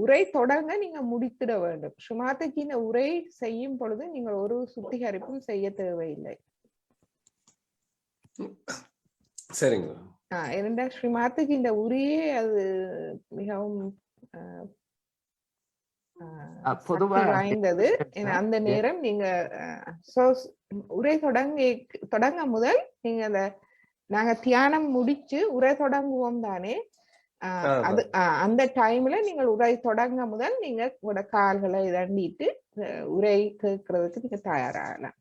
உரை தொடங்க நீங்க முடித்திட வேண்டும். ஸ்ரீமாதாஜியின் உரை செய்யும் பொழுது நீங்கள் ஒரு சுத்திகரிப்பும் செய்ய தேவையில்லை. சரிங்க. ஏனென்றா ஸ்ரீமாதாஜியின் உரையே அது மிகவும் வாய்ந்தது. அந்த நேரம் நீங்க உரை தொடங்க முதல் நீங்க நாங்க தியானம் முடிச்சு உரை தொடங்குவோம் தானே, அது அந்த டைம்ல நீங்கள் உரை தொடங்க முதல் நீங்க உங்களோட கால்களை இதண்டிட்டு உரை கேட்கறதுக்கு நீங்க தயாராகலாம்.